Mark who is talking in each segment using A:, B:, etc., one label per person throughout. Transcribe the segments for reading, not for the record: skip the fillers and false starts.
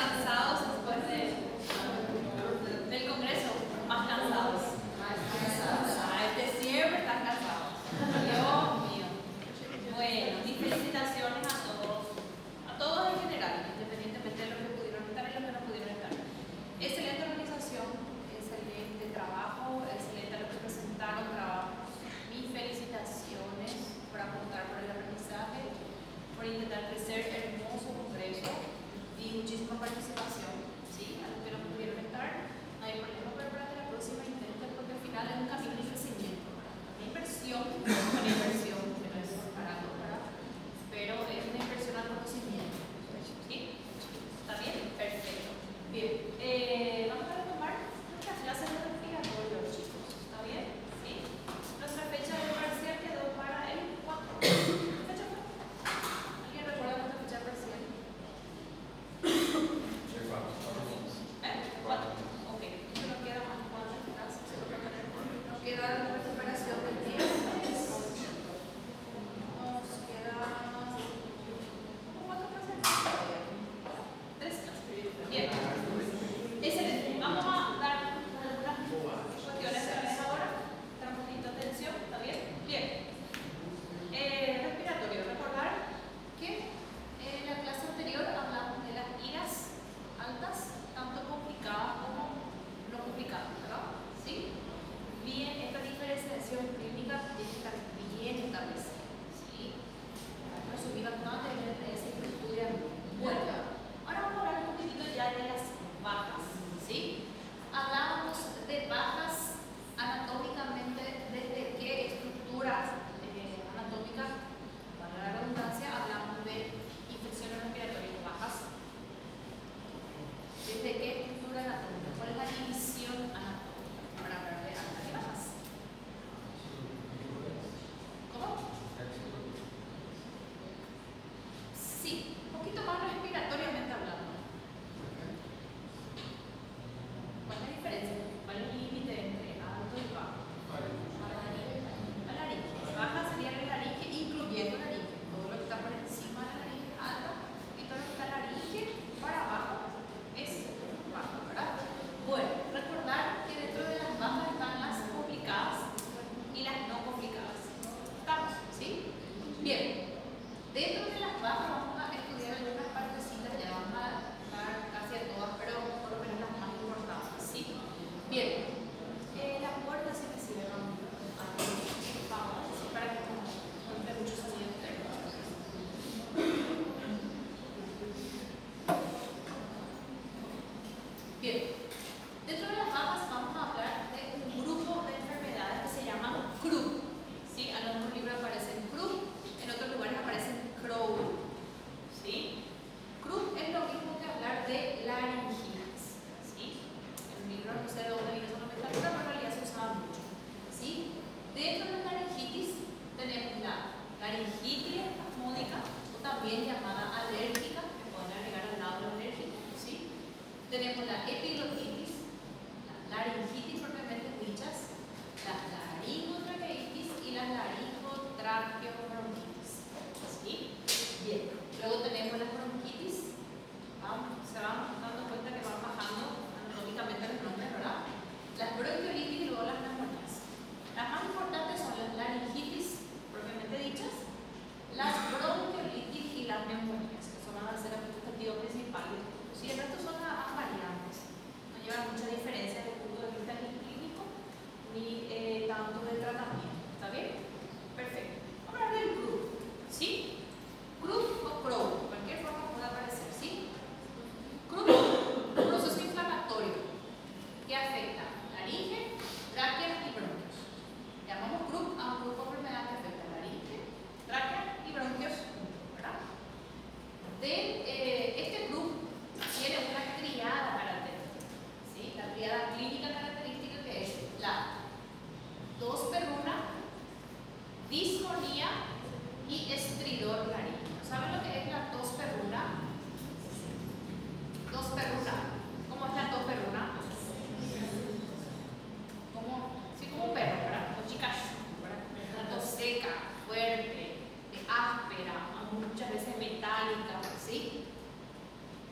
A: cansados después del congreso, más cansados. Este siempre están cansados. Dios mío. Bueno, mis felicitaciones a todos en general, independientemente de lo que pudieron estar y lo que no pudieron estar. Excelente organización, excelente trabajo, excelente lo que presentaron, trabajo. Mis felicitaciones por apuntar por el aprendizaje, por intentar crecer hermoso congreso y muchísima participación. Sí, a los que no pudieron estar, no hay problema, pero para que la próxima intenten, porque al final es un camino de crecimiento, ¿verdad? Una inversión, que no es barato, ¿verdad? Pero es una inversión al conocimiento. ¿Sí? ¿Está bien? Perfecto. Bien, vamos a retomar nuestras clases de respiratorio, chicos. ¿Está bien? ¿Sí? Nuestra fecha de parcial quedó para el 4. ¿Qué fecha fue? ¿Alguien recuerda nuestra fecha de parcial?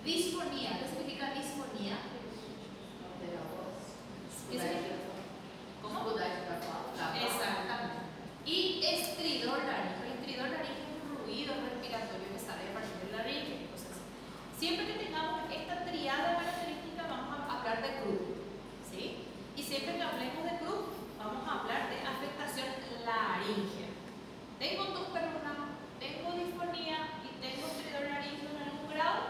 B: Disfonía. ¿Qué significa disfonía? ¿Qué significa? ¿Cómo? Exactamente. Y estridor laríngeo. El estridor laríngeo es un ruido respiratorio que sale a partir del laringe. Entonces, siempre que tengamos esta triada característica, vamos a hablar de CRUD, ¿sí? Y siempre que hablemos de CRUD, vamos a hablar de afectación laríngea. Tengo tos perunam, tengo disfonía y tengo estridor laríngeo en algún grado,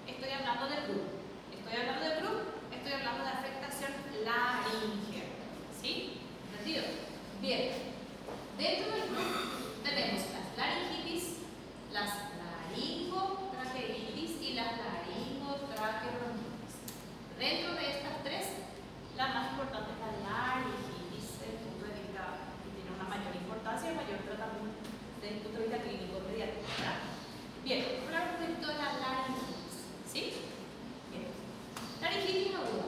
B: estoy hablando de CRUD. Estoy hablando de CRUD, estoy hablando de afectación laríngea. ¿Sí? ¿Entendido? Bien. Dentro del CRUD tenemos las laringitis, las laringotraqueitis y las laringotraqueobronquitis. Dentro de estas tres, la más importante es la laringitis desde el punto de vista que tiene una mayor importancia y mayor tratamiento desde el punto de vista clínico inmediato. Bien, vamos a hablar un poquito de la laringitis. ¿Sí? Bien. Laringitis aguda.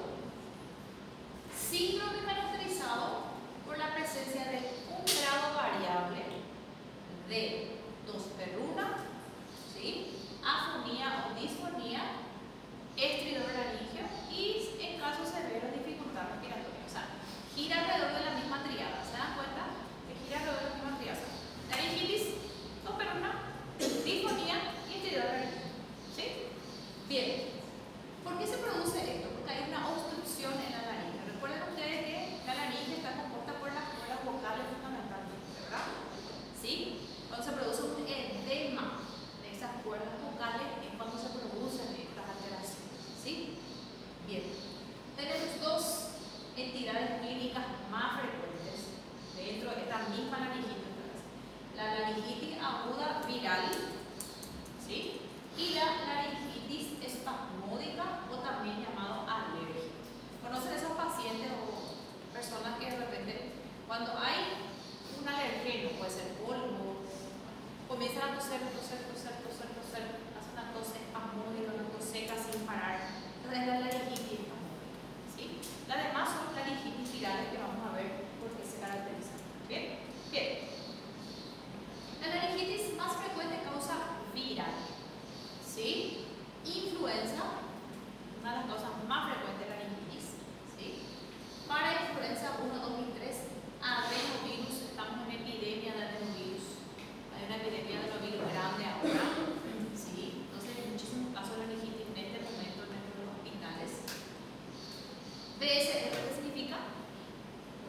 B: Síndrome caracterizado por la presencia de un grado variable de tos perruna, ¿sí? Afonía o disfonía, estridor laríngeo y, en caso severo, dificultad respiratoria. O sea, gira alrededor de la misma triada. ¿Se dan cuenta? Que gira alrededor de la misma triada. Laringitis, tos perruna, disfonía y estridor laríngeo. ¿Sí? Bien. ¿Por qué se produce esto? Porque hay una obstrucción en la laringe. Recuerden ustedes que la laringe está compuesta por las cuerdas vocales fundamentalmente, ¿verdad? ¿Sí? Cuando se produce un edema de esas cuerdas vocales es cuando se producen estas alteraciones. ¿Sí? Bien. Tenemos dos entidades clínicas más frecuentes dentro de esta misma laringitis. La laringitis aguda viral, ¿sí? Y la laringitis espasmódica o también llamado alérgico. ¿Conocen esos pacientes o personas que de repente, cuando hay un alergeno, puede ser polvo, comienzan a toser, hacen una tos espasmódica, una tos seca sin parar? Entonces es la laringitis espasmódica, ¿sí? Las demás son laringitis virales que vamos a ver por qué se caracterizan. ¿Bien? Bien. La laringitis más frecuente causa viral, ¿sí? Influenza, una de las causas más frecuentes de la laringitis, ¿sí? Para influenza 1, 2 y 3, adenovirus, estamos en epidemia de adenovirus. Hay una epidemia de adenovirus grande ahora, ¿sí? Entonces hay muchísimos casos de laringitis en este momento en nuestros hospitales. BSR, ¿qué significa?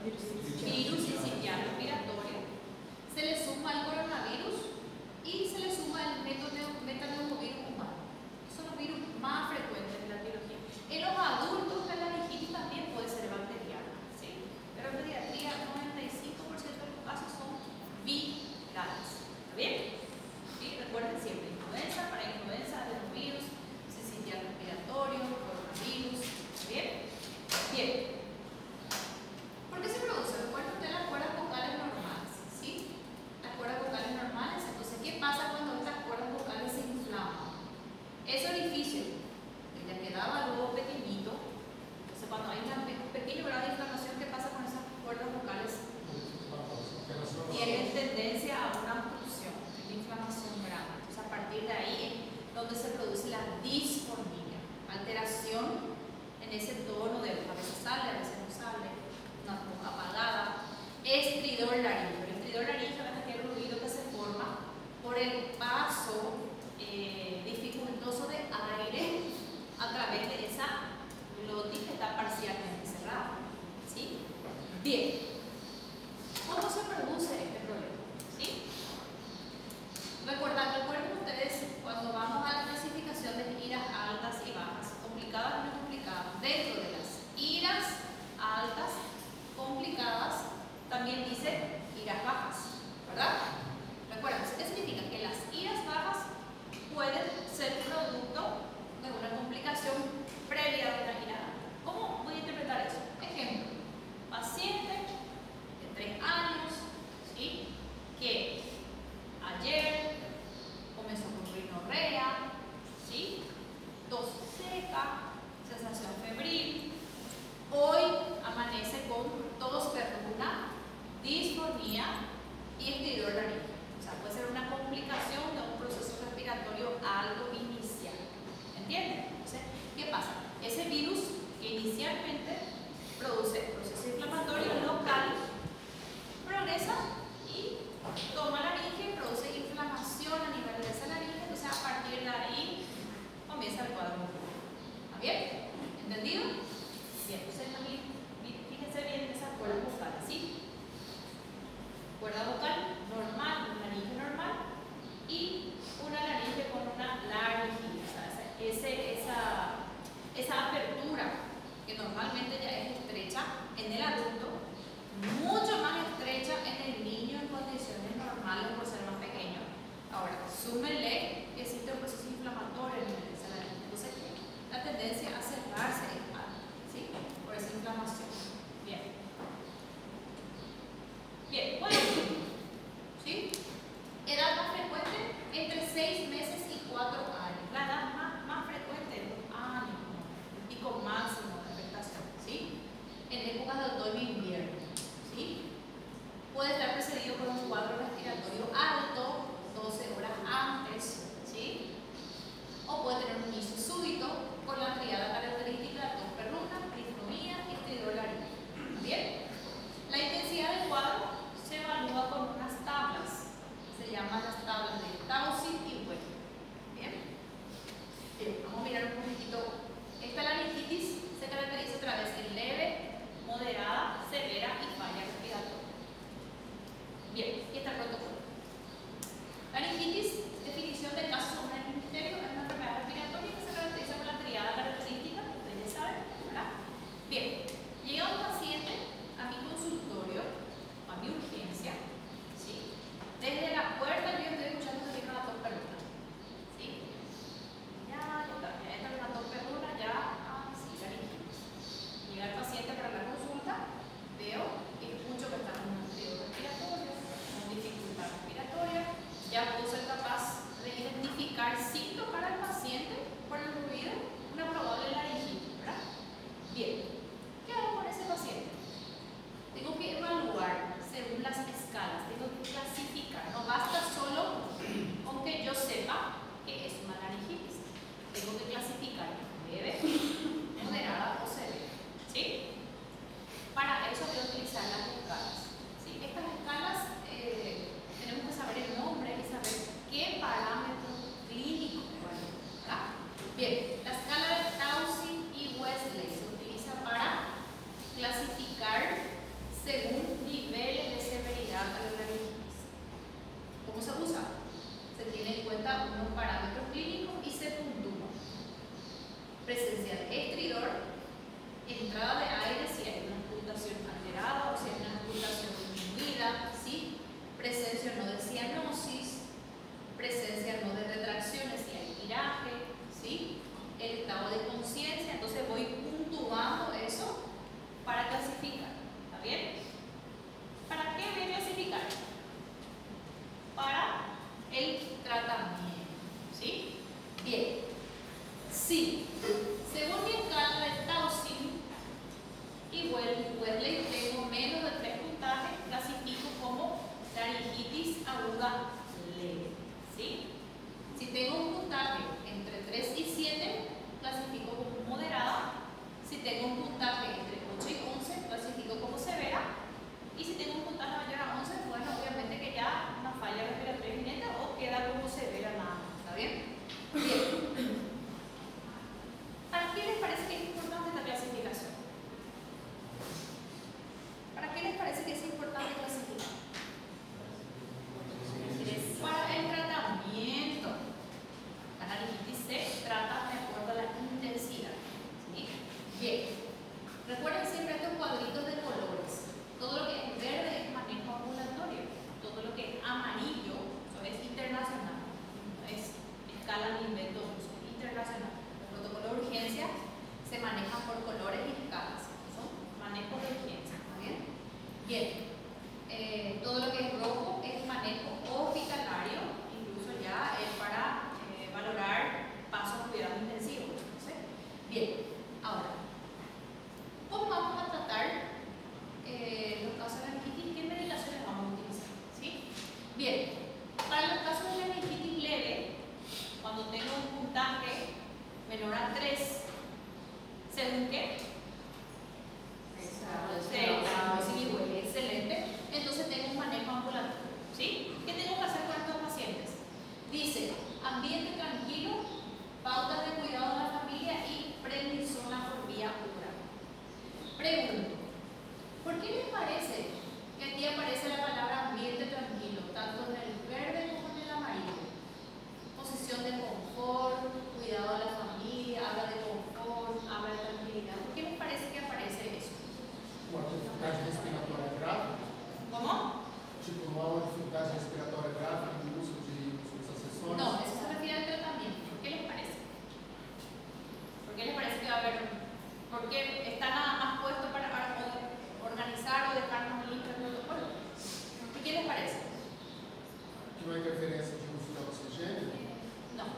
B: Virus sincitial respiratorio. Se le suma el coronavirus y se le suma el metaneumovirus humano. Son los virus más frecuentes de la biología. En los adultos la laringitis también puede ser bacteriana, ¿sí? Pero en pediatría 95% de los casos son virales. ¿Está bien? ¿Sí? Recuerden siempre, influenza, para influenza, adenovirus, sincitial respiratorio, coronavirus. ¿Está bien? Bien. ¿Por qué se produce? Recuerden ustedes las cuerdas vocales normales, ¿sí? Las cuerdas vocales normales. Entonces, ¿qué pasa cuando estas cuerdas vocales se inflaman? Ese orificio que ya quedaba luego pequeñito, entonces cuando hay un pequeño grado de inflamación, ¿qué pasa con esas cuerdas vocales? Tienen tendencia a una obstrucción, una inflamación grande. Entonces, a partir de ahí es donde se produce la disfonía, alteración en ese tono de voz. A veces sale, a veces no sale, una voz apagada. Estridor laríngeo. El estridor laríngeo es aquel ruido que se forma por el paso dificultoso de aire a través de esa glotis que está parcialmente cerrada. ¿Sí? Bien. ¿Cómo se produce este problema? ¿Sí? Recuerden ustedes cuando vamos a la clasificación de giras Entonces, ¿qué pasa? Ese virus que inicialmente produce proceso inflamatorio local, progresa y toma la laringe y produce inflamación a nivel de esa laringe. Entonces, a partir de ahí comienza el cuadro. ¿Está bien? ¿Entendido? Bien, entonces aquí fíjense bien en esas cuerdas vocales, ¿sí? Cuerda vocal normal, una laringe normal y una laringe con una laringitis. O sea, esa apertura que normalmente ya es estrecha en el adulto, mucho más estrecha en el niño en condiciones normales por ser más pequeño. Ahora, súmenle que existe un proceso inflamatorio en esa laringe. Entonces, la tendencia a cerrarse es alta, ¿sí? Por esa inflamación. Bien. Bien, bueno, ¿sí? Edad más frecuente, entre 6 meses y 4 años. La edad más frecuente, 2 años, el pico máximo de afectación, ¿sí? En épocas de otoño e invierno, ¿sí? Puede estar precedido por un cuadro respiratorio alto, 12 horas antes, ¿sí? O puede tener un inicio súbito con la triada característica de tos perruna, disfonía y estridor laríngeo. ¿Bien? La intensidad del cuadro se evalúa con unas tablas, se llaman las tablas de Taussig y West. ¿Bien? Bien, vamos a mirar un poquitito. Esta laringitis se caracteriza a través de leve, moderada, severa y falla respiratoria. Bien, aquí está el protocolo. Laringitis, definición del caso según el ministerio, es una enfermedad respiratoria que se caracteriza por la triada característica, ustedes ya saben, ¿verdad? Bien, llega un paciente a mi consultorio, a mi urgencia, ¿sí? Desde la puerta yo estoy escuchando que viene una tos perruna, ¿sí? Ya entra una tos perruna, sí, laringitis. Llega el paciente para la consulta, veo y escucho que está en un periodo respiratorio, con dificultad respiratoria, ya puedo ser capaz de identificar sin tocar al paciente por el ruido una probable laringitis, ¿verdad? Bien, ¿qué hago con ese paciente? Tengo que evaluar según las escalas, tengo que clasificar. No basta solo con que yo sepa que es una laringitis. Tengo que clasificar leve, moderada o severa. ¿Sí? Para eso voy a utilizar las escalas. ¿Sí? Estas escalas tenemos que saber el nombre y saber qué parámetros clínicos evalúan, ¿verdad? Bien, la escala de Taussig y Wesley se utiliza para clasificar según niveles de severidad de la laringitis. ¿Cómo se usa? Se tiene en cuenta unos parámetros clínicos y se puntúa. Presencia de estridor, entrada de aire si hay una ocultación alterada o si hay una ocultación disminuida, ¿sí? Presencia no de cianosis, presencia no de retracciones si hay tiraje, ¿sí? El estado de conciencia, entonces voy puntuando eso para clasificar. ¿Está bien? ¿Para qué voy a clasificar? Para el tratamiento, ¿sí? Bien. Sí. Según mi escala de Taussig y Wesley, tengo menos de 3 puntajes, clasifico como laringitis aguda leve, ¿sí? Si tengo un puntaje entre 3 y 7, clasifico como moderada. Si tengo un puntaje entre 8 y 11, clasifico como severa. Y si tengo un puntaje mayor a 11, bueno, obviamente que ya una falla respiratoria inminente o queda como severa nada más. ¿Está bien? Bien. ¿Según qué? Sí, excelente. Entonces tengo un manejo ambulatorio. ¿Sí? ¿Qué tengo que hacer con estos pacientes? Dice, ambiente tranquilo, pautas de cuidado de la familia y prednisona por vía oral. Pregunto, ¿por qué les parece que aquí aparece la palabra ambiente tranquilo, tanto en el verde como en el amarillo? Posición de confort, cuidado de la familia, habla de confort, habla de tranquilidad. ¿Por qué les parece que aparece eso?
C: Uma dificuldade respiratória grave,
B: ¿Cómo?
C: tipo uma dificuldade respiratória grave no uso de os acessórios.
B: No, eso se refiere al tratamiento. ¿Por qué les parece? ¿Por qué les parece que va a haber? ¿Por qué está nada más puesto para poder organizar o dejarnos listo el protocolo? ¿Por qué les parece?
C: Que uma interferência de uso de oxigênio.
B: No.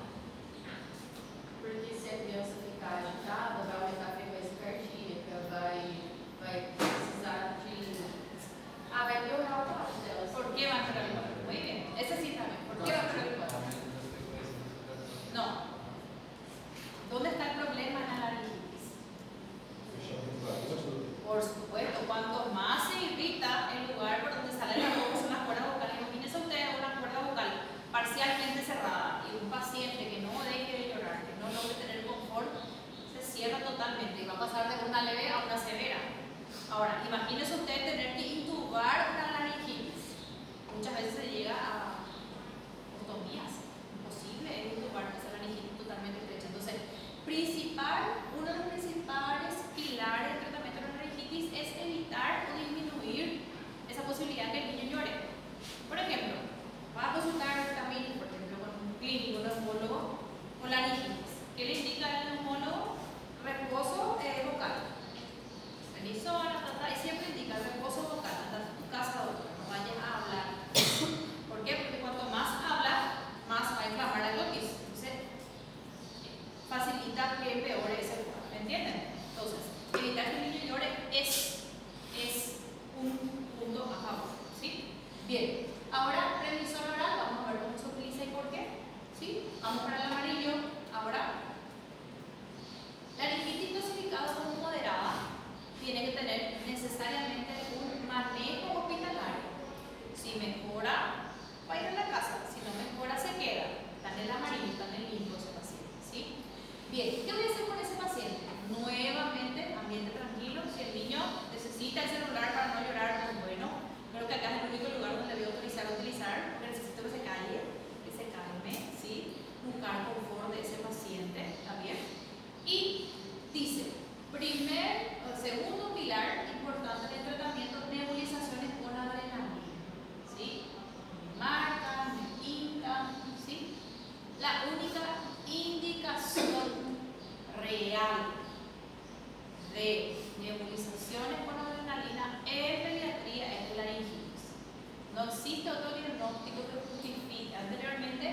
D: Porque se a criança ficar agitada, vai aumentar a frequência cardíaca, vai precisar de. Vai piorar o quadro dela.
B: ¿Por qué va a empeorar el cuadro? Muy bien. Ese sí también. ¿Por qué va a empeorar el cuadro? No. ¿Dónde está el problema en la laringitis? Por supuesto, cuanto más se irrita el lugar por donde sale la voz, una cuerda vocal, imagínense ustedes una cuerda vocal parcialmente cerrada y un paciente que no deje de llorar, que no logre tener confort, se cierra totalmente y va a pasar de una leve a una severa. Ahora, imagínense ustedes tener que intubar una laringitis. Muchas veces se llega a otomías. Imposible es intubar esa laringitis totalmente estrecha. Entonces, uno de los principales pilares del tratamiento de la laringitis es evitar o disminuir esa posibilidad que el niño llore. Por ejemplo, va a consultar también, por ejemplo, con un clínico, un neumólogo, con laringitis. ¿Qué le indica el neumólogo? Reposo vocal. Prednisona, y siempre indica reposo vocal. Anda a tu casa, doctor, no vayas a hablar. ¿Por qué? Porque cuanto más habla, más va a inflamar la glotis. Entonces, facilita que empeore ese cuadro. ¿Me entienden? Entonces, evitar que el niño llore es un punto a favor. ¿Sí? Bien. Ahora, prednisona oral, vamos a ver cómo se utiliza y por qué. ¿Sí? Vamos para el amarillo. Ahora, laringitis clasificada como moderada tiene que tener necesariamente un manejo hospitalario. Si mejora, va a ir a la casa. Si no mejora, se queda. Está en el amarillo, está en el limbo ese paciente. ¿Sí? Bien, ¿qué voy a hacer con ese paciente? Nuevamente, ambiente tranquilo. Si el niño necesita el celular para no llorar, pues bueno, creo que acá es el único lugar donde le voy a autorizar, porque necesito que se calle, que se calme, ¿sí? Buscar confort de ese paciente, ¿está bien? Y dice, segundo pilar importante del tratamiento, nebulizaciones con adrenalina, ¿sí? Marcan, hincan, ¿sí? La única indicación real de nebulizaciones con adrenalina en pediatría es la laringitis. No existe otro diagnóstico que justifique. Antiguamente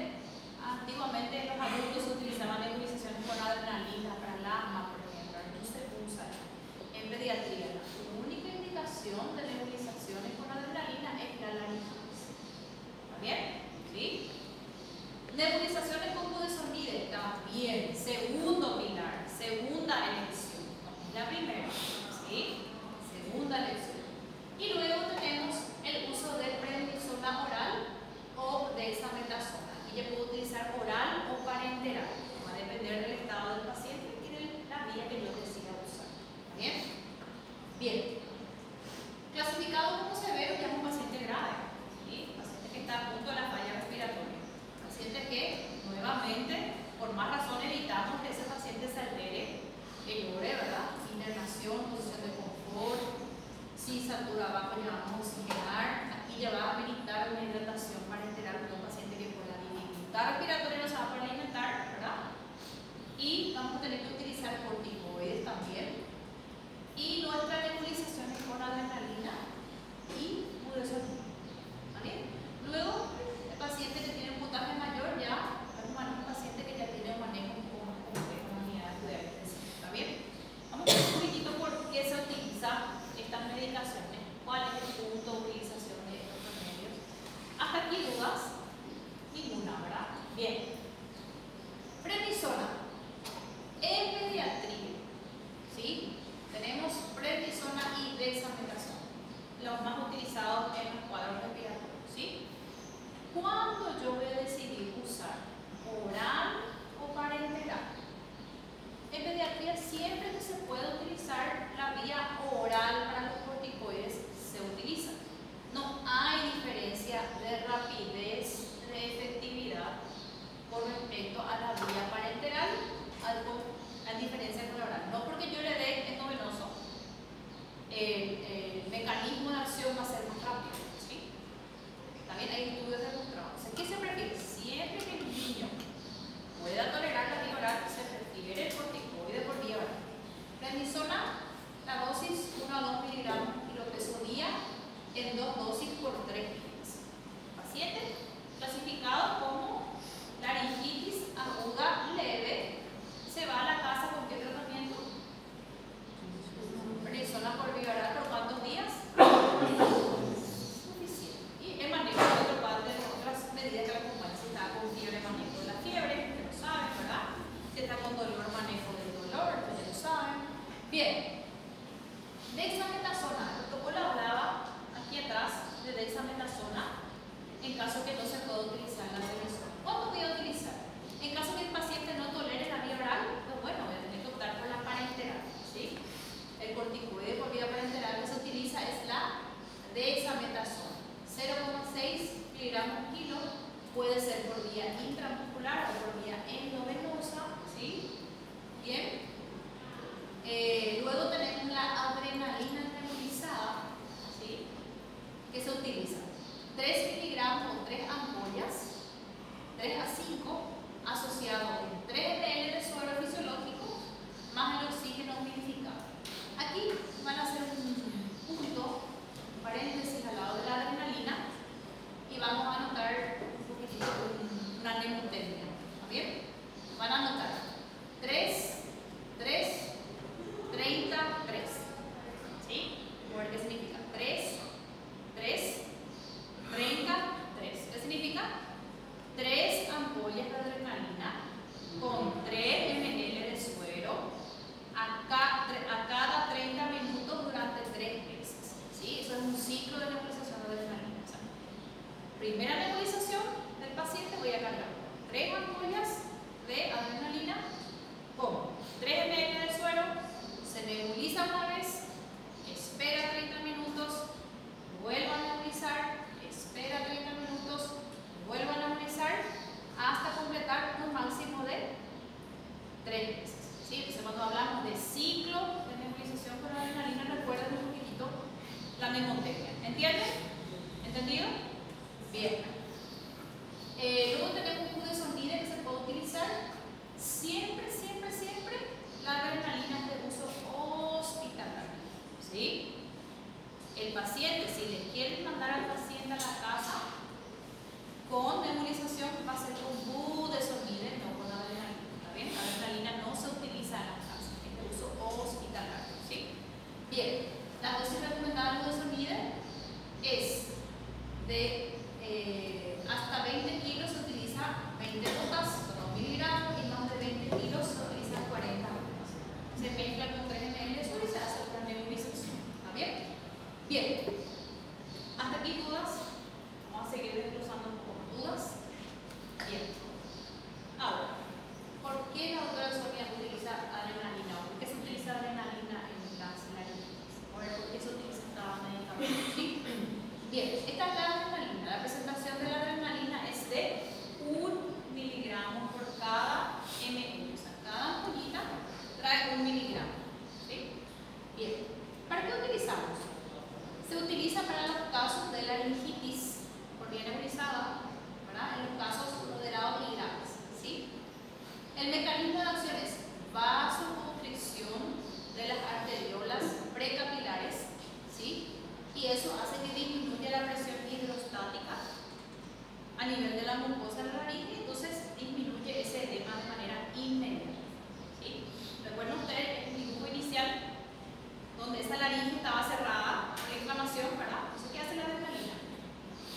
B: los adultos utilizaban nebulizaciones con adrenalina para el asma, por ejemplo. No se usa en pediatría. La única indicación de nebulizaciones con adrenalina es la laringitis. ¿Está bien? ¿Sí? Nebulizaciones con budesonide también. Segundo pilar, segunda elección. La primera, ¿sí? Segunda elección. Y luego tenemos el uso de prednisona oral o de dexametasona. Aquí ya puedo utilizar oral o parenteral. Va a depender del estado del paciente. siempre que se puede utilizar la vía oral para los corticoides, se utiliza. No hay diferencia de rapidez, de efectividad con respecto a la vía parenteral, a diferencia con la oral. No porque yo le dé endovenoso, el mecanismo de acción va a ser más rápido, ¿sí? También hay estudios demostrados. ¿Qué se prefiere? Siempre que el niño pueda tolerar la vía oral, se prefiere el corticoide por vía oral. Prednisona, la dosis 1 a 2 miligramos kilo peso día en 2 dosis por 3 días. Paciente clasificado como laringitis aguda leve, se va a la casa con qué tratamiento? Prednisona por vía oral, ¿por cuántos días? Suficiente. Y el manejo de otra parte de otras medidas que la acompañan. Si está con fiebre, manejo de la fiebre, que lo saben, ¿verdad? Si está con dolor, manejo del dolor, que ya lo saben. Bien. Dexametasona. El protocolo hablaba aquí atrás de dexametasona en caso que no se pueda utilizar la prednisona. ¿Cuándo voy a utilizar? En caso que el paciente no tolere la vía oral, pues bueno, voy a tener que optar por la parenteral, ¿sí? El corticoide por vía parenteral que se utiliza es la dexametasona, 0,6 miligramos kilo, puede ser por vía intramuscular o por vía endovenosa, ¿sí? Bien. Luego tenemos la adrenalina nebulizada, ¿sí? Que se utiliza 3 miligramos o 3 ampollas, 3 a 5, asociado en 3 ml de suero fisiológico más el oxígeno humidificado. Aquí van a hacer un punto, un paréntesis al lado de la adrenalina y vamos a anotar un poquitito una mnemotecnia. ¿Está bien? Van a anotar 3, 3, 33. ¿Sí? A ver qué significa. 3, 3, 33. ¿Qué significa? 3 ampollas de adrenalina con 3 ml de suero a cada 30 minutos durante 3 meses. ¿Sí? Eso es un ciclo de nebulización de adrenalina. O sea, primera nebulización del paciente, voy a cargar 3 ampollas de adrenalina con 3 ml de suero, se nebuliza una vez, espera 30 minutos, vuelve a nebulizar, espera 30 minutos, vuelve a nebulizar hasta completar un máximo de 3 meses. ¿Sí? Entonces, cuando hablamos de ciclo de nebulización con adrenalina, recuerden un poquitito la mnemotecnia. ¿Entienden? ¿Entendido? Bien. Luego tenemos un budesonide que se puede utilizar. Siempre, siempre, siempre la adrenalina es de uso hospitalario. ¿Sí? El paciente, si le quieren mandar al paciente a la casa con nebulización, va a ser con budesonide, no con adrenalina. ¿Está bien? La adrenalina no se utiliza en la casa, es de uso hospitalario. ¿Sí? Bien, la dosis recomendada de budesonide es de hasta 20 kilos, se utiliza 20 gotas, son 2 miligramos, y más de 20 kilos se utiliza 40 gotas. Se mezcla con 3 ml de suero y se hace una nebulización. ¿Está bien? Bien. ¿Hasta aquí dudas? Vamos a seguir desglosando un poco. ¿Dudas? Bien. Ahora, ¿por qué la doctora Sonia utiliza adrenalina? ¿Por qué se utiliza adrenalina en las laringitis? A ver, ¿por qué se utiliza cada medicamento? ¿Sí? Bien, esta es la adrenalina. La presentación de la adrenalina es de 1 miligramo por cada ml. O sea, cada ampollita trae 1 miligramo. ¿Sí? Bien. ¿Para qué utilizamos? Se utiliza para los casos de laringitis por vía nebulizada, ¿verdad? En los casos moderados y graves. ¿Sí? El mecanismo de acción es vasoconstricción de las arteriolas precapilares, ¿sí? Y eso hace que disminuya la presión hidrostática a nivel de la mucosa de la laringe, entonces disminuye ese edema de manera inmediata. ¿Sí? ¿Recuerdan ustedes el dibujo inicial donde esa laringe estaba cerrada por la inflamación, ¿verdad? Entonces, ¿qué hace la adrenalina?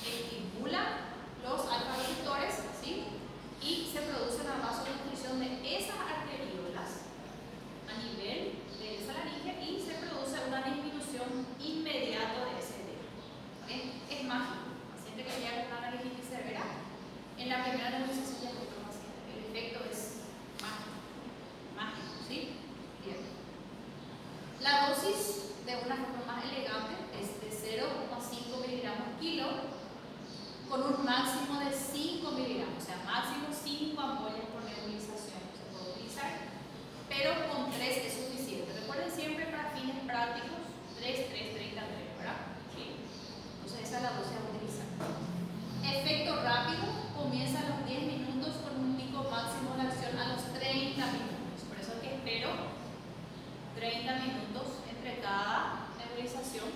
B: Estimula los alfa-receptores, ¿sí? Y se produce una vasoconstricción de esas arteriolas dosis, de una forma más elegante, es de 0,5 miligramos kilo, con un máximo de 5 miligramos, o sea, máximo 5 ampollas por nebulización se puede utilizar, pero con 3 es suficiente. Recuerden siempre para fines prácticos, 3, 3, 33, ¿verdad? ¿Sí? Entonces esa es la dosis a utilizar. Efecto rápido, comienza a los 10 minutos con un pico máximo de acción a los 30 minutos. Por eso es que espero 30 minutos entre cada nebulización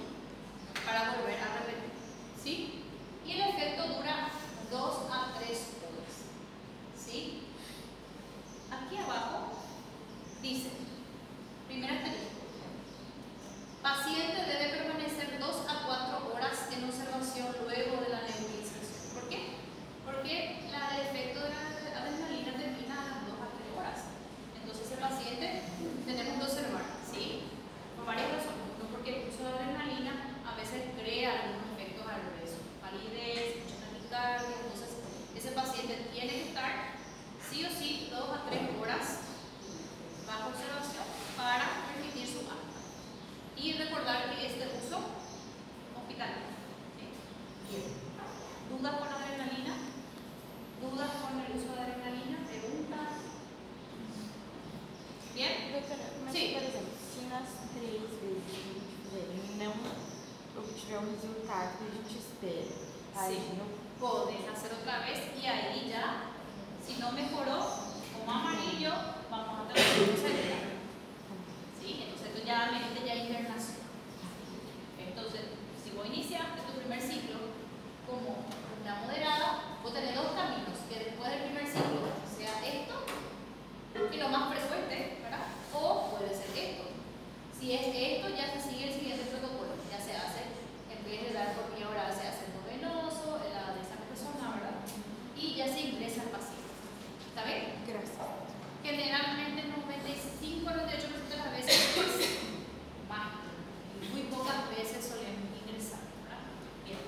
B: para volver a repetir. ¿Sí? Y el efecto dura 2 a 3 horas. ¿Sí? Aquí abajo dice, primera asterisco, paciente debe permanecer 2 a 4 horas en observación luego de la nebulización. ¿Por qué? Porque el efecto de la adrenalina termina a las 2 a 3 horas. Entonces el paciente tenemos que observar, ¿sí? Por varias razones. No porque el uso de adrenalina a veces crea algunos efectos adversos, palidez, mucha taquicardia. Entonces ese paciente tiene que estar sí o sí 2 a 3 horas bajo observación para permitir su alta. Y recordar que este uso hospitalario. ¿Sí? Bien. ¿Dudas con adrenalina? ¿Dudas con el uso de adrenalina? ¿Preguntas? Bien?
E: Doutora, mas
B: Sim.
E: por exemplo, se nas 3 vezes que a gente fizer e não obtiver um resultado que a gente espera, aí
B: Sim.
E: não
B: Puedes hacer otra vez y ahí ya, si no mejoró, como amarillo, vamos a tener que acelerar. ¿Sí? Entonces esto ya medite ya internación. Entonces, si vos iniciaste tu primer ciclo como una moderada, vos tenés dos caminos, que después del primer ciclo sea esto, y lo más frecuente, ¿verdad? O puede ser esto. Si es esto, ya se sigue el siguiente protocolo. Ya se hace, en vez de dar por vía oral, se hace endovenoso, la de esa persona, ¿verdad? Y ya se ingresa al paciente. ¿Está bien?
E: graças.
B: Generalmente 95 a 98% de las veces es más. Muy pocas veces solemos ingresar, ¿verdad? Bien.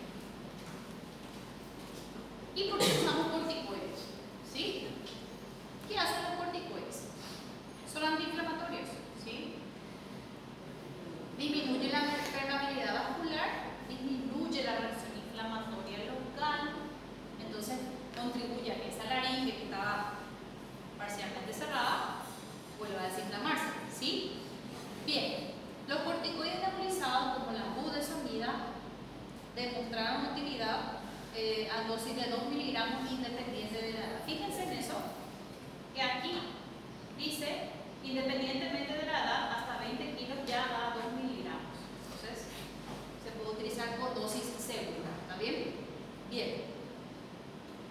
B: ¿Y por qué usamos corticoides? ¿Sí? ¿Qué hacen los corticoides? Son antiinflamatorios, ¿sí? Disminuye la permeabilidad vascular, disminuye la reacción inflamatoria local, entonces contribuye a que esa laringe que estaba parcialmente cerrada vuelva a desinflamarse, ¿sí? Bien, los corticoides nebulizados como la budesonida demostraron utilidad a dosis de 2 miligramos independiente de la edad. Fíjense en eso, que aquí dice, independientemente de la edad, hasta 20 kilos ya da 2 miligramos. Entonces, se puede utilizar por dosis segura. ¿Está bien? Bien.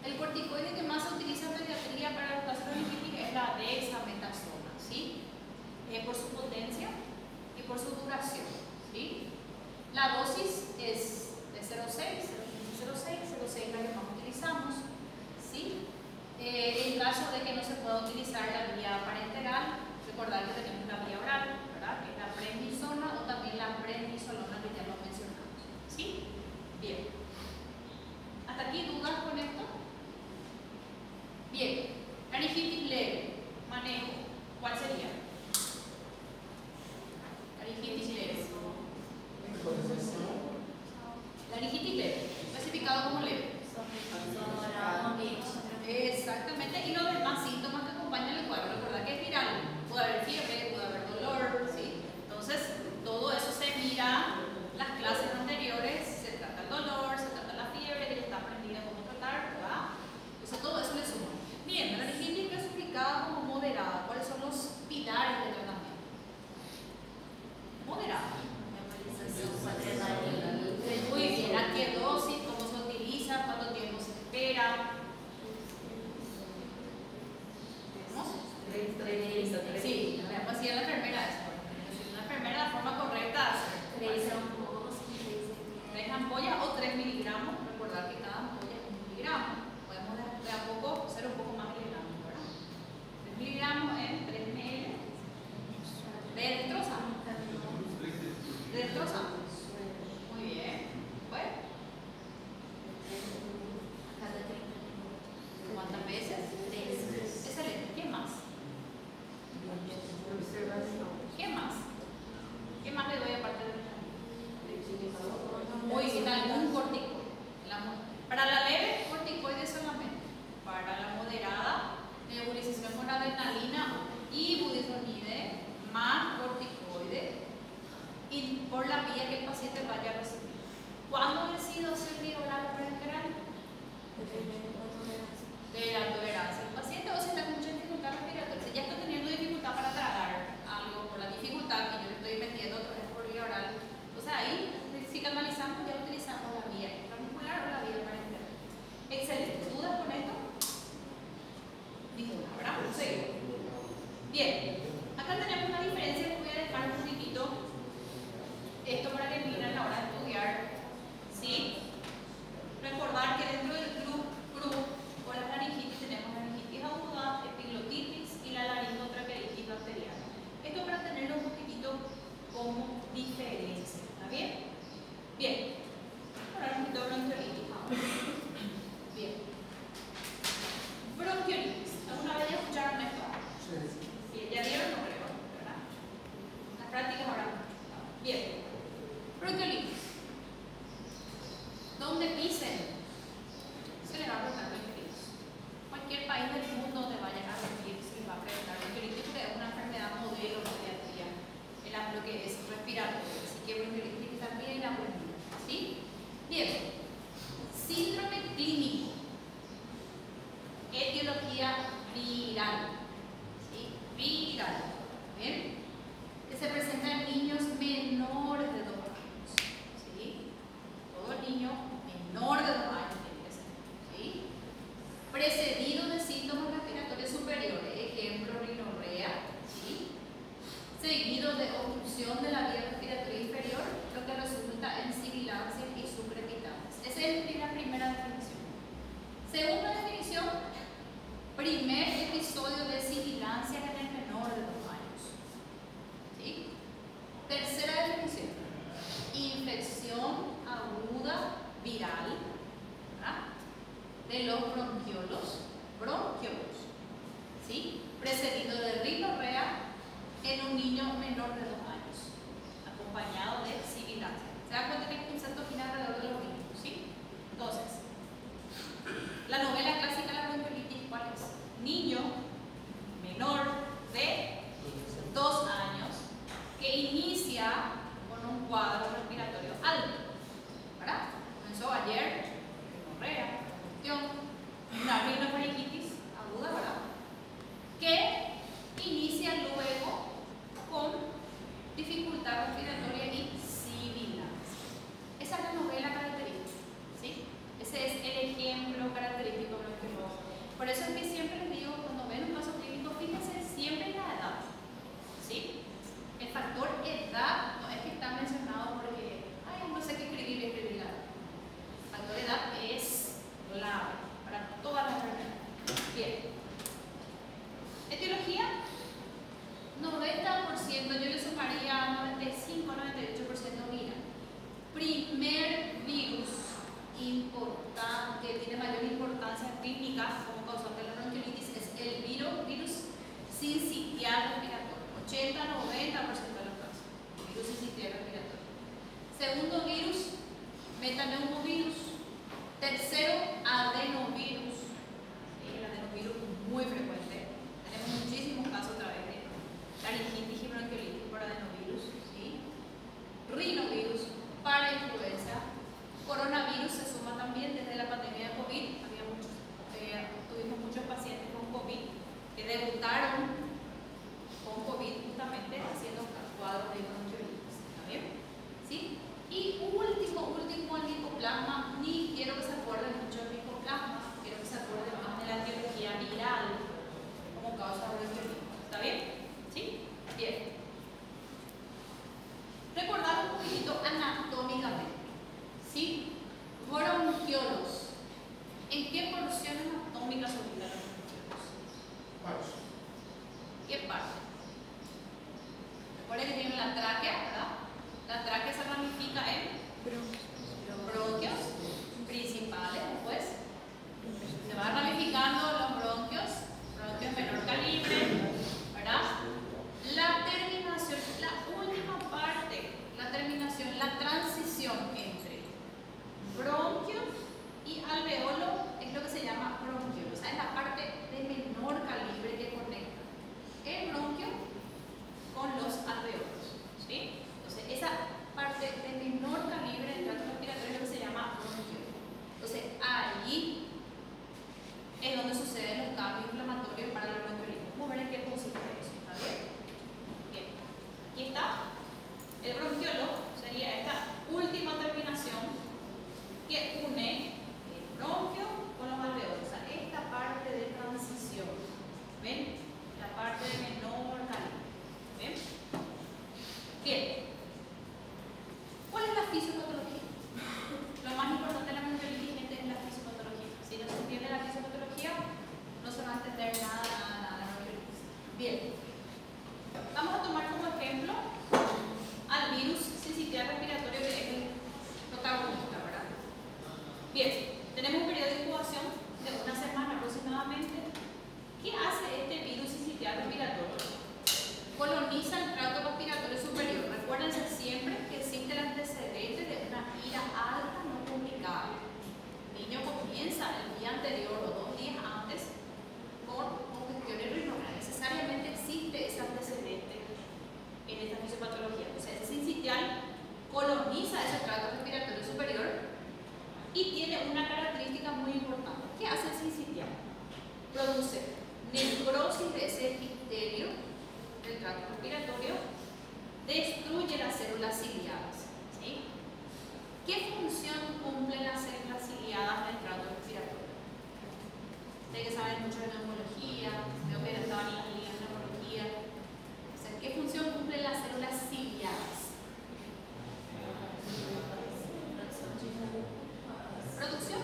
B: El corticoide que más se utiliza en pediatría para los casos de meningitis es la dexametasona, ¿sí? Por su potencia y por su duración, ¿sí? La dosis es de 0,6, 0,6 la que más utilizamos, ¿sí? En caso de que no se pueda utilizar la vía parenteral, recordar que tenemos la vía oral, ¿verdad? Que es la prednisona o también la prednisolona que ya lo mencionamos, ¿sí? Bien. ¿Hasta aquí dudas con esto? Bien. Laringitis leve, manejo, ¿cuál sería? Laringitis leve. Laringitis leve, clasificado como leve. Exactamente, y los demás síntomas que acompañan el cuadro. Recordad que es viral, puede haber fiebre, puede haber dolor, ¿sí? Entonces, todo eso se mira, las clases anteriores, se trata el dolor, se trata la fiebre, que ya está aprendida cómo tratar, ¿verdad? Entonces, todo eso le suma. Bien, la laringitis clasificada como moderada, ¿cuáles son los pilares de tratamiento? Moderada. Muy bien, ¿a qué dosis? ¿Cómo se utiliza? ¿Cuánto tiempo se espera? Sí, pues sí, la enfermera es. Una enfermera, la forma correcta hace 3 ampollas o 3 miligramos. Recordar que cada ampolla es 1 miligramo. Podemos de a poco ser un poco más miligramos, ¿verdad? 3 miligramos en 3 ml de destrozamos. De destrozamos. Muy bien. Bueno. ¿Cuántas veces? 3. Excelente. ¿Qué más? ¿Qué más? ¿Qué más le respiratorio. Así que bronquiolitis también aprendida. ¿Sí? Bien. Síndrome clínico. Etiología viral. ¿Sí? Viral. ¿Bien? Que se presenta en niños menores de 2 años. ¿Sí? Todo niño menor de 2 años tiene que ser. ¿Sí? Precedido de síntomas respiratorios superiores, ejemplo, rinorrea. ¿Sí? Seguido de obstrucción de la vía respiratoria inferior, lo que resulta en sibilancias y sucrepitancias. Esa es la primera definición. Segunda definición, primer episodio de sibilancias en el menor de 2 años. ¿Sí? Tercera definición, infección aguda viral, ¿verdad?, de los bronquiolos, ¿sí?, precedido de rinorrea en un niño menor de 2 años, acompañado de sibilancia. ¿Se dan cuenta que hay concepto final alrededor de los niños? ¿Sí? Entonces, la novela clásica de la bronquiolitis, ¿cuál es? Niño menor de 2 años que inicia con un cuadro respiratorio alto, ¿verdad? Comenzó ayer, rinorrea, una rinofaringitis aguda, ¿verdad?, que inicia luego con dificultad respiratoria y sibilancia. Esa es la novela característica, ¿sí? Ese es el ejemplo característico bronquioloso. Por eso es que siempre les digo, cuando ven un caso clínico, fíjense siempre en la edad, ¿sí? El factor edad no es que está mencionado porque, ay, no sé qué escribir la edad. El factor edad es clave para todas las enfermedades. Bien. Etiología, 90%, yo le sumaría 95-98% viral. Primer virus importante, que tiene mayor importancia clínica como causante de la bronquiolitis, es el virus sincitial respiratorio. 80-90% de los casos, virus sincitial respiratorio. Segundo virus, metaneumovirus. Tercero, adenovirus. El adenovirus muy frecuente. Tenemos muchísimos casos otra vez de laringitis y bronquiolitis por adenovirus. ¿Sí? Rinovirus para influenza. Coronavirus se suma también desde la pandemia de COVID. Tuvimos muchos pacientes con COVID que debutaron con COVID justamente haciendo cuadros de bronquiolitis. ¿Está bien? ¿Sí? Y último, el micoplasma. Ni quiero que se acuerden mucho del micoplasma, quiero que se acuerden más de la etiología viral como causa de bronquiolitis. ¿Está bien? ¿Sí? Bien. Recordar un poquito anatómicamente. ¿Sí? Bronquiolos. ¿En qué porciones anatómicas se ubican los bronquiolos? ¿Qué parte? Recuerden que tienen la tráquea, ¿verdad? La tráquea se ramifica en los bronquios principales, después se van ramificando los bronquios menor calibre, ¿verdad? La terminación, la última parte, la transición entre bronquio y alveolo es lo que se llama bronquiolo. O sea, es la parte de menor calibre que conecta el bronquio con los alveolos. ¿Sí? Entonces, esa parte de menor calibre del tracto respiratorio es lo que se llama bronquiolo. Entonces, ahí es donde suceden los cambios inflamatorios para la bronquiolitis. Vamos a ver en qué consiste eso. ¿Está bien? Bien. Aquí está. El bronquiolo sería esta última terminación que une el bronquio con los alveolos. O sea, esta parte de transición. ¿Ven? La parte de menor calibre. ¿Ven? Bien. ¿Cuál es la fisiopatología? Lo más importante de la bronquiolitis es la fisiopatología. Si no se entiende la fisiopatología, no se va a entender nada de la bronquiolitis. Bien. Vamos a tomar como ejemplo al virus sincitial respiratorio, que es el protagonista, ¿verdad? Bien. Tenemos un periodo de incubación de 1 semana aproximadamente. ¿Qué hace este virus sincitial respiratorio? Coloniza el tracto respiratorio superior. Recuerden destruye las células ciliadas. ¿Sí? ¿Qué función cumplen las células ciliadas en el trato respiratorio? Ustedes que saben mucho de neumología, creo que estaban en la liga de neumología. O sea, ¿qué función cumplen las células ciliadas? ¿Producción?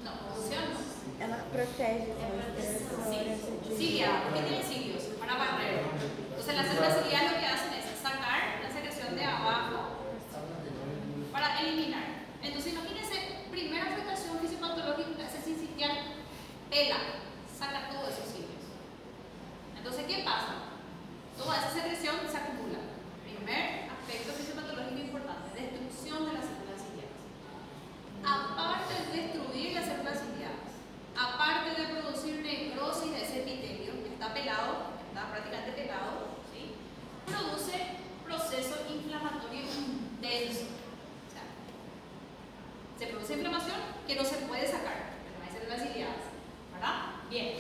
B: No, producción no.
E: Ela protege as
B: Ciliada, ¿por qué tiene cilios? Para barrer. Entonces las células ciliadas lo que hacen es sacar la secreción de abajo para eliminar. Entonces imagínense, primera afectación fisiopatológica, ese sincitial pela, saca todos esos cilios. Entonces, ¿qué pasa? Toda esa secreción se acumula. Primer aspecto fisiopatológico importante, destrucción de las células ciliadas. Aparte de destruir las células ciliadas, aparte de producir necrosis de ese epitelio que está pelado, está prácticamente pelado, ¿sí? Produce proceso inflamatorio intenso. O sea, se produce inflamación que no se puede sacar, pero no hay células ciliadas, ¿verdad? Bien.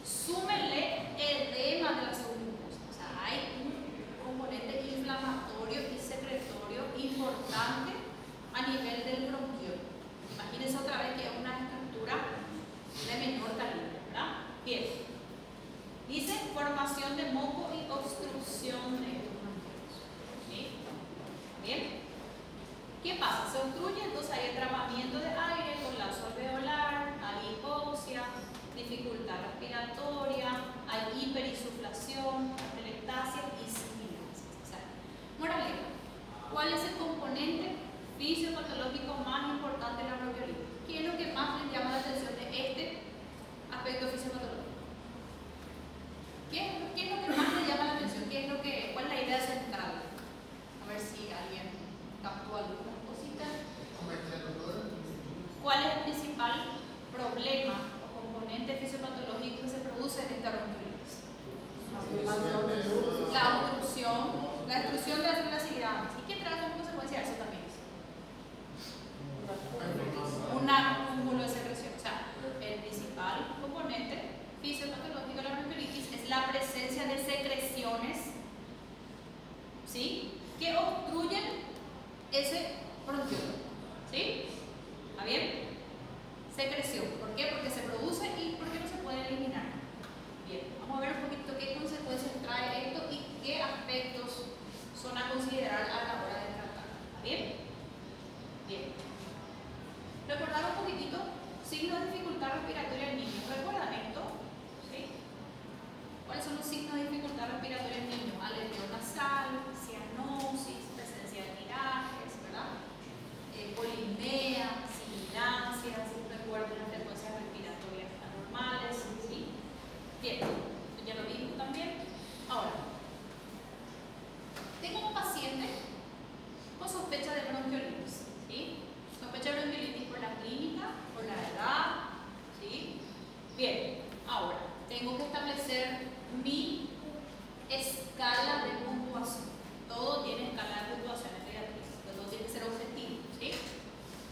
B: Súmenle edema de la submucosa. O sea, hay un componente inflamatorio y secretorio importante a nivel del bronquiolo. Imagínense otra vez que es una estructura de menor calibre, ¿verdad? Bien. Dice formación de moco y obstrucción de estos bronquiolos. ¿Sí? ¿Bien? ¿Qué pasa? Se obstruye, entonces hay entrapamiento de aire, colapso alveolar, hay hipoxia, dificultad respiratoria, hay hiperinsuflación, atelectasia y sibilancia. O sea, moraleja, ¿cuál es el componente fisiopatológico más importante de la bronquiolitis? ¿Qué es lo que más les llama la atención de este aspecto fisiopatológico? ¿Qué es lo que más les llama la atención? ¿Cuál es la idea central? A ver si alguien captó algunas cositas. ¿Cuál es el principal problema o componente fisiopatológico que se produce en esta bronquiolitis? La obstrucción, la destrucción de las células ciliadas. ¿Y qué trae como consecuencia eso también? Un acúmulo de secreción. O sea, el principal componente fisiopatológico de la bronquiolitis es la presencia de secreciones, ¿sí?, que obstruyen ese bronquiolo. ¿Sí? ¿Está bien? Secreción. ¿Por qué? Porque se produce y porque no se puede eliminar. Bien, vamos a ver un poquito qué consecuencias trae esto y qué aspectos son a considerar a la hora de tratar. ¿Está bien? Bien. Recordar un poquitito signos de dificultad respiratoria en niños. ¿Recuerdan esto? ¿Sí? ¿Cuáles son los signos de dificultad respiratoria en niños? Aleteo nasal, cianosis, presencia de mirajes, ¿verdad? Polimea, sibilancias, recuerden las frecuencias respiratorias anormales, ¿sí? Bien, ya lo vimos también. Ahora, tengo un paciente con sospecha de bronquiolitis, ¿sí? Sospecha de bronquiolitis por la clínica, por la edad, ¿sí? Bien, ahora, tengo que establecer mi escala de puntuación. Todo tiene escala de puntuación en pediatría, pero todo tiene que ser objetivo, ¿sí?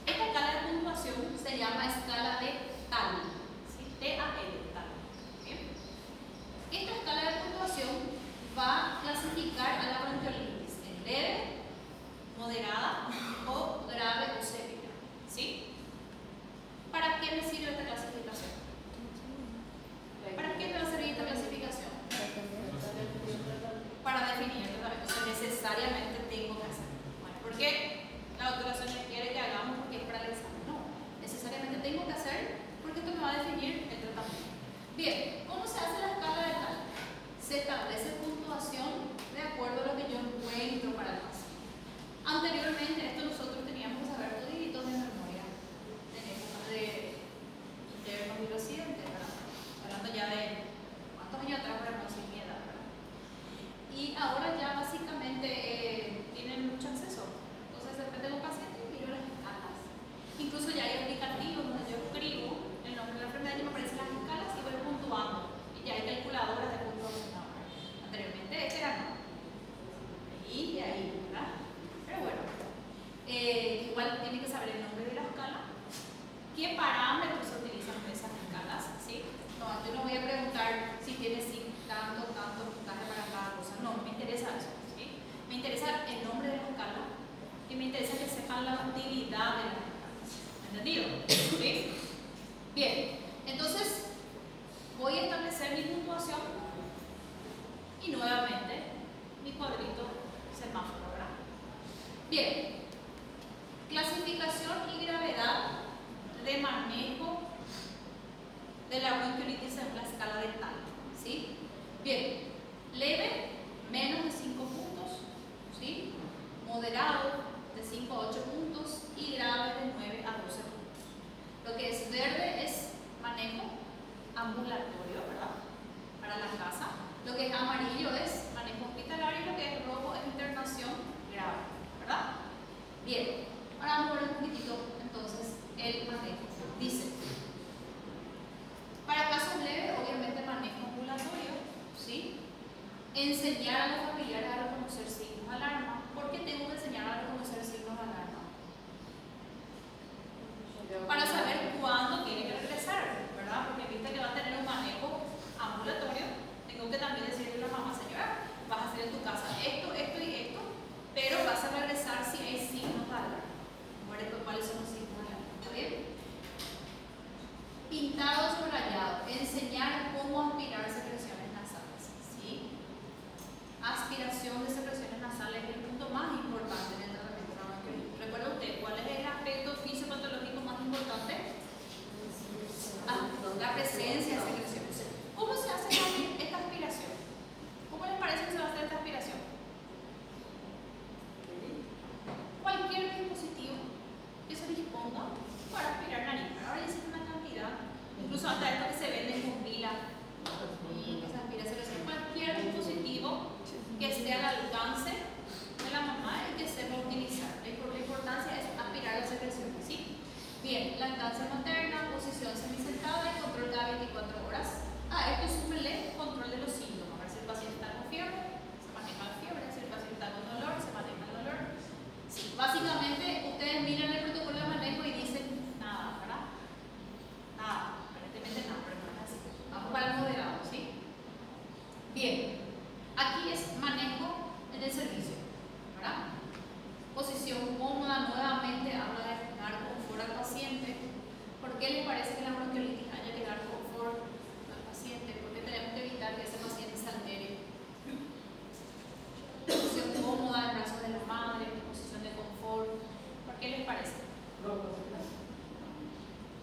B: Esta escala de puntuación se llama escala de TAL, ¿sí? T-A-L, TAL. ¿Bien? Esta escala de puntuación va a clasificar a la bronquiolitis en leve, moderada o grave o severa, ¿sí? ¿Para qué me sirve esta clasificación? ¿Para qué me va a servir esta clasificación? Para definir el tratamiento. O sea, necesariamente tengo que hacer. Bueno, ¿por qué la doctora Sonia quiere que hagamos? Porque es para el examen. No, necesariamente tengo que hacer porque esto me va a definir el tratamiento. Bien, ¿cómo se hace la escala de TAL? Se establece puntuación de acuerdo a lo que yo encuentro para el paciente. Anteriormente, esto nosotros teníamos que saber toditos de memoria. Tenemos de internos y residentes, ¿verdad? Hablando ya de cuántos años atrás, para no decir mi edad, ¿verdad? Y ahora ya básicamente tienen mucho acceso. Entonces, de repente un paciente y miro las escalas. Incluso ya hay aplicativos donde yo escribo el nombre de la enfermedad y me aparecen las escalas y voy puntuando. Y ya hay calculadoras de puntuación ahora. Anteriormente este era no. Y ahí, ¿verdad? Pero bueno, igual tiene que saber el nombre de la escala. ¿Qué parámetros se utilizan en esas escalas? ¿Sí? No, yo no voy a preguntar si tiene tanto puntaje para cada cosa. No, me interesa interesa el nombre de la escala y me interesa que sepan la utilidad de las escalas. ¿Entendido? ¿Sí? Bien, entonces voy a establecer mi puntuación y nuevamente mi cuadrito semáforo, ¿verdad? Bien, clasificación y gravedad de manejo de la bronquiolitis en la escala de tal, ¿sí? Bien, leve, menos de 5 puntos, ¿sí? Moderado, de 5 a 8 puntos y grave, de 9 a 12 puntos. Lo que es verde es manejo ambulatorio, ¿verdad? Para la casa. Lo que es amarillo es manejo hospitalario y lo que es rojo es internación grave, ¿verdad? Bien, ahora vamos a ver un poquitito entonces el manejo. Dice, para casos leves, obviamente manejo ambulatorio, ¿sí? Enseñar a los familiares a reconocer signos de alarma. ¿Por qué tengo que enseñar a reconocer signos de alarma? Para saber cuándo tiene que regresar, ¿verdad? Porque viste que va a tener un manejo ambulatorio, tengo que también decirle a la mamá, señora, vas a hacer en tu casa esto, esto y esto, pero vas a regresar si hay signos de alarma. ¿Cuáles son los signos de alarma? ¿Está bien? Pintado, subrayado, enseñar cómo aspirar secreciones nasales, ¿sí? Aspiración de secreciones nasales es el punto más importante en el tratamiento de la bronquiolitis. ¿Recuerda usted cuál es el aspecto fisiopatológico más importante? La presencia de secreciones. ¿Cómo se hace esta aspiración? ¿Cómo les parece que se va a hacer esta aspiración? Cualquier dispositivo que se disponga para aspirar nariz. Ahora existe una cantidad, incluso hasta esto que se vende con pila y que se aspira secreción. Cualquier dispositivo que esté al alcance de la mamá y que sepa utilizar. La importancia es aspirar la secreción, ¿sí? Bien, lactancia materna, posición semisentada y control cada 24 horas. Esto súmele control de los síntomas. A ver si el paciente está con fiebre, se maneja la fiebre, si el paciente está con dolor, se maneja el dolor. Sí, básicamente ustedes miran el protocolo de manejo y dicen nada, ¿verdad? Nada, aparentemente nada, pero no es así. Vamos para el moderado, ¿sí? Bien, aquí es manejo en el servicio, ¿verdad? Posición cómoda, nuevamente habla de dar confort al paciente. ¿Por qué les parece que la bronquiolitis haya que dar confort al paciente? Porque tenemos que evitar que ese paciente se altere. Posición cómoda en brazos de la madre, posición de confort. ¿Por qué les parece?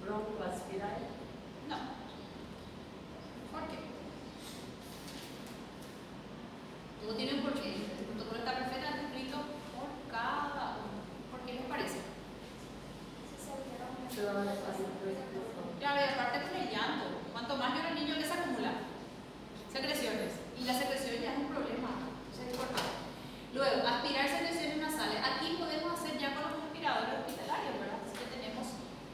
F: Broncoaspirar.
B: No. ¿Por qué? Todo tiene un porqué. El protocolo está perfectamente escrito por cada uno. ¿Por qué les parece? Claro, y aparte con el llanto. Cuanto más llora el niño, ¿qué se acumula? Secreciones. Y la secreción ya es un problema. Eso es importante. Luego, aspirar secreciones nasales. Aquí podemos hacer ya con los aspiradores hospitalarios, ¿verdad? Así que tenemos,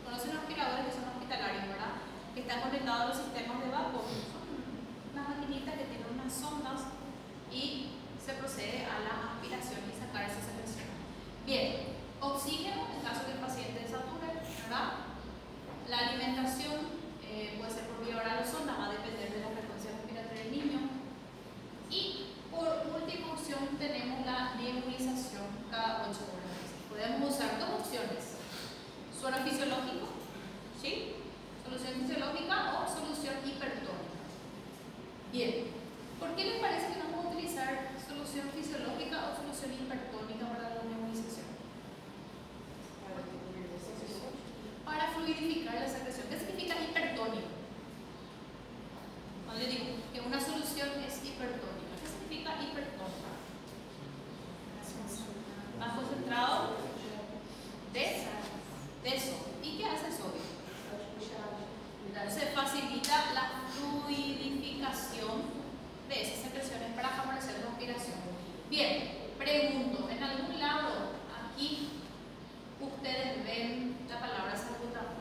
B: conocen los aspiradores que son hospitalarios, ¿verdad? Que están conectados a los sistemas de vapor. Son unas maquinitas que tienen unas sondas y se procede a la aspiración y sacar esa secreción. Bien, oxígeno en caso que el paciente sature, ¿verdad? La alimentación puede ser por vía oral o sonda, va a depender de la frecuencia respiratoria del niño. Y por última opción tenemos la nebulización cada 8 horas. Podemos usar dos opciones: suero fisiológico, ¿sí? Solución fisiológica o solución hipertónica. Bien, ¿por qué les parece que vamos a utilizar solución fisiológica o solución hipertónica para la nebulización? Para fluidificar la secreción. ¿Qué significa hipertónico? Cuando yo digo que una solución es hipertónica, ¿qué significa hipertónica? Más concentrado de sodio. ¿Y qué hace el sodio? Entonces facilita la fluidificación de esas secreciones para favorecer la respiración. Bien, pregunto, ¿en algún lado aquí ustedes ven la palabra salbutamol?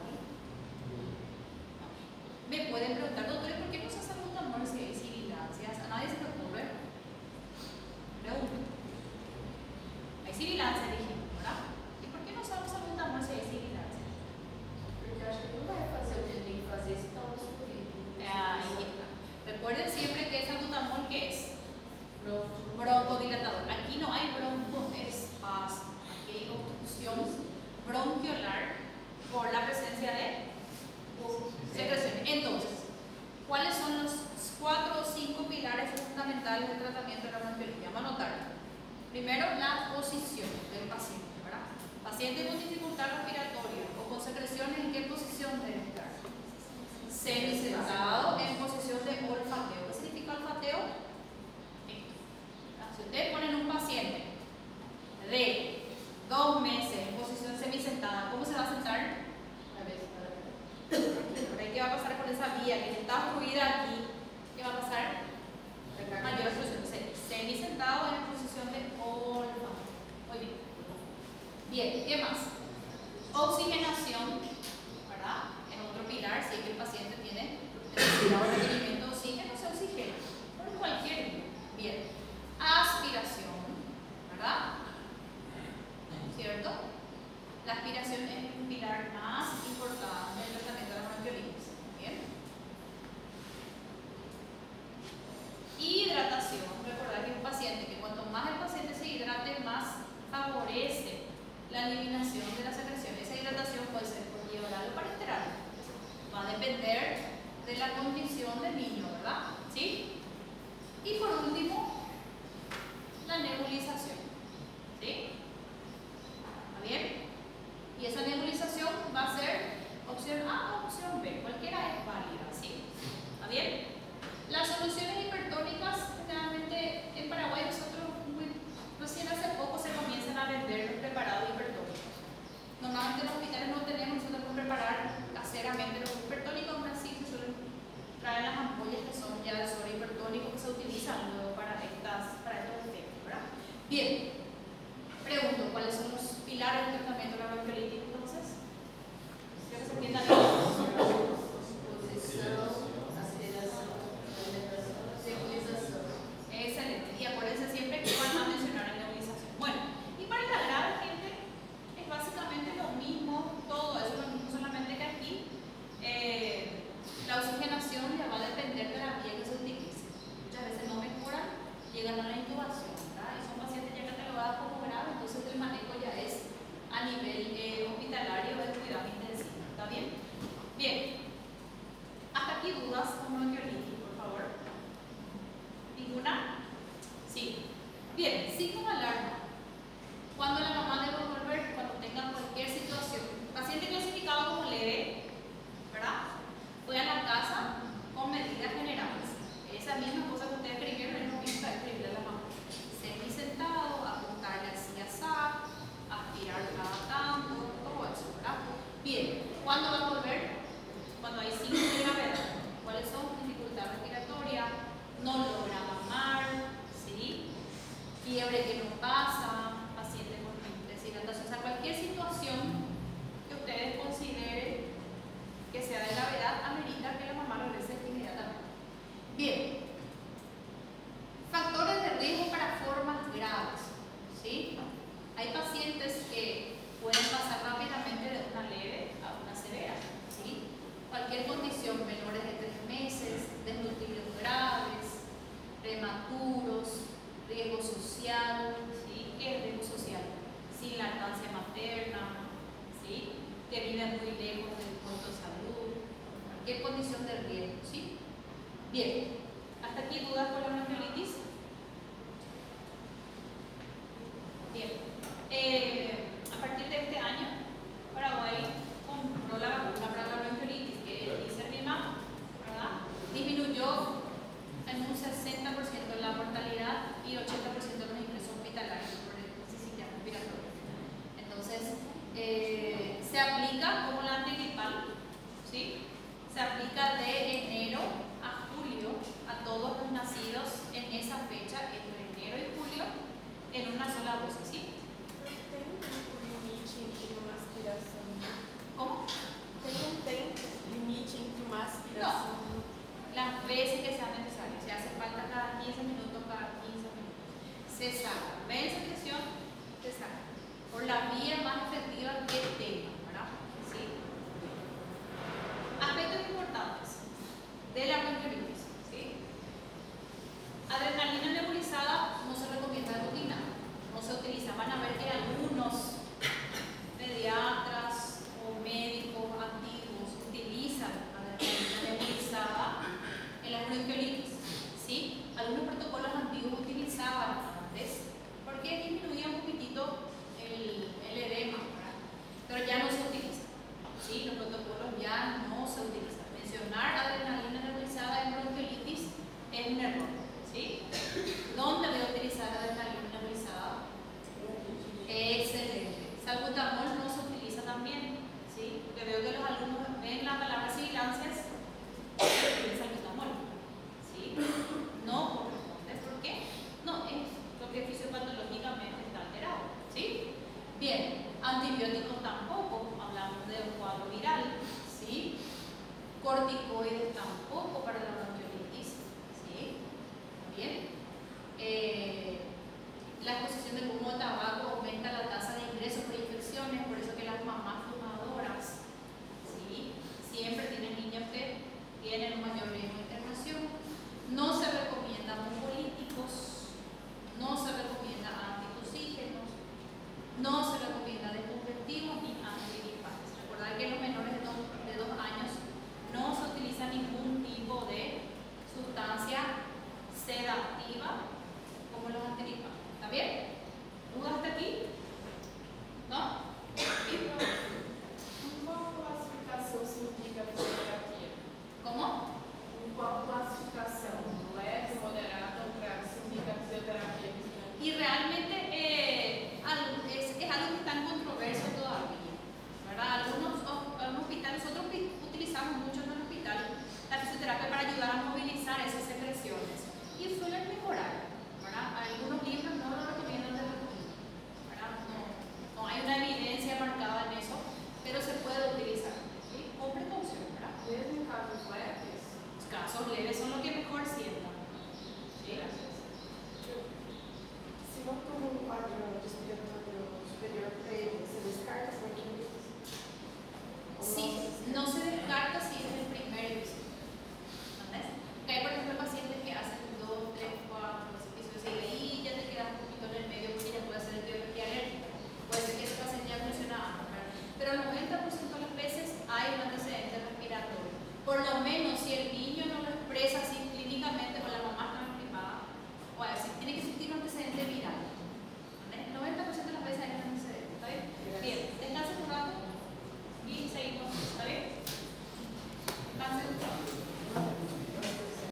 B: Me pueden preguntar, doctores, ¿por qué no se usa salbutamol si hay sibilancias? ¿A nadie se le ocurre? Pregunto. Hay sibilancias, dijimos, ¿verdad? ¿Y por qué no usamos salbutamol si hay sibilancias?
D: Porque eu acho que não vai fazer o que ele tem que fazer se está escurrido.
B: Recuerden siempre que el salbutamol, ¿qué es? Broncodilatador. Aquí Paciente con dificultad respiratoria o con secreciones, ¿en qué posición debe estar? Semisentado, en posición de olfateo. ¿Qué significa olfateo? Esto. Si ustedes ponen un paciente de 2 meses en posición semisentada, ¿cómo se va a sentar? ¿Qué va a pasar con esa vía que está fluida aquí? ¿Qué va a pasar? Mayor fluido. Semisentado en posición de olfateo. Muy bien. Bien, ¿qué más? Oxigenación, ¿verdad? Es otro pilar. Si es que el paciente tiene necesidad o requerimiento de oxígeno, se oxigena por cualquier vía. Bien. Aspiración, ¿verdad? ¿Cierto? La aspiración es un pilar más importante del tratamiento de la bronquiolitis. Bien. Hidratación. Recordar que un paciente que cuanto más el paciente se hidrate, más favorece la eliminación de las secreciones. Esa hidratación puede ser por vía oral o parenteral. Va a depender de la condición del niño, ¿verdad? ¿Sí? Y por último, la nebulización. ¿Sí? ¿Está bien? Y esa nebulización va a ser opción A o opción B. Cualquiera es válida. ¿Sí? ¿Está bien? Las soluciones hipertónicas, generalmente en Paraguay nosotros recién hace poco se comienzan a vender los preparados hipertónicos. Normalmente en los hospitales no tenemos, nosotros podemos preparar caseramente los hipertónicos, aún así se suelen traer las ampollas que son ya de suero hipertónico que se utilizan luego para estos efectos, ¿verdad? Bien, pregunto, ¿cuáles son los pilares del tratamiento de la bronquiolitis entonces? Creo que se entienda bien. Excelente. Y acuérdense siempre que van a mencionar la nebulización. Bueno, y para la grave, gente, es básicamente lo mismo, todo eso es lo mismo, solamente que aquí la oxigenación ya va a depender de la vía que se utilice. Muchas veces no mejoran, llegan a la intubación, ¿verdad? Y son pacientes ya catalogados como graves, entonces el manejo ya es a nivel hospitalario de cuidado intensivo. ¿Está bien? Bien. ¿Hasta aquí dudas con bronquiolitis, por favor? ¿Ninguna? Sí. Bien, signo de alarma. Cuando la mamá debe volver, cuando tenga cualquier situación. Paciente clasificado como leve, ¿verdad? Fue a la casa con medidas generales. Esa misma cosa que ustedes escribieron es lo mismo que escribirle a la mamá. Semisentado, apuntarle así a aspirar cada tanto, todo eso, ¿verdad? Bien, ¿cuándo va a volver? Cuando hay signos de gravedad. ¿Cuáles son? Dificultad respiratoria, no logra mamar, ¿sí? Fiebre que no pasa, paciente con deshidratación, o sea, cualquier situación que ustedes consideren que sea de gravedad amerita que la mamá regrese inmediatamente. Bien, factores de riesgo para formas graves, ¿sí? Hay pacientes que pueden pasar rápidamente de una leve a una severa, ¿sí? Cualquier condición, menores de 3 meses, desnutridos graves, prematuros, riesgo social, ¿sí? ¿Qué es riesgo social? Sin lactancia materna, ¿sí? Que viven muy lejos del puesto de salud, cualquier condición de riesgo, ¿sí? Bien, ¿hasta aquí dudas con la bronquiolitis? Bien, a partir de este año, Paraguay compró la vacuna para la bronquiolitis, que es Iservimab, ¿verdad? Disminuyó en un 60% la mortalidad y 80% los ingresos hospitalarios por necesidad respiratoria. Entonces, se aplica como la antigripal, ¿sí? Se aplica de enero a julio a todos los nacidos en esa fecha, entre enero y julio, en una sola dosis, ¿sí?
E: Tem um limite entre uma aspiração?
B: ¿Cómo?
E: Tem um tempo limite entre uma aspiração?
B: Las veces que sean necesarias. Si hace falta cada 15 minutos, cada 15 minutos. Se saca. ¿Ven secreción? Se saca. Por la vía más efectiva que tenga, ¿verdad? ¿Sí? Aspectos importantes de la bronquiolitis, ¿sí? Adrenalina nebulizada no se recomienda de rutina. No se utiliza. Van a ver que algunos pediatras o médicos antiguos utilizan adrenalina nebulizada en la bronquiolitis, ¿sí? Algunos protocolos antiguos utilizaban antes porque disminuía un poquitito el edema, ¿verdad? corticoides tampoco para la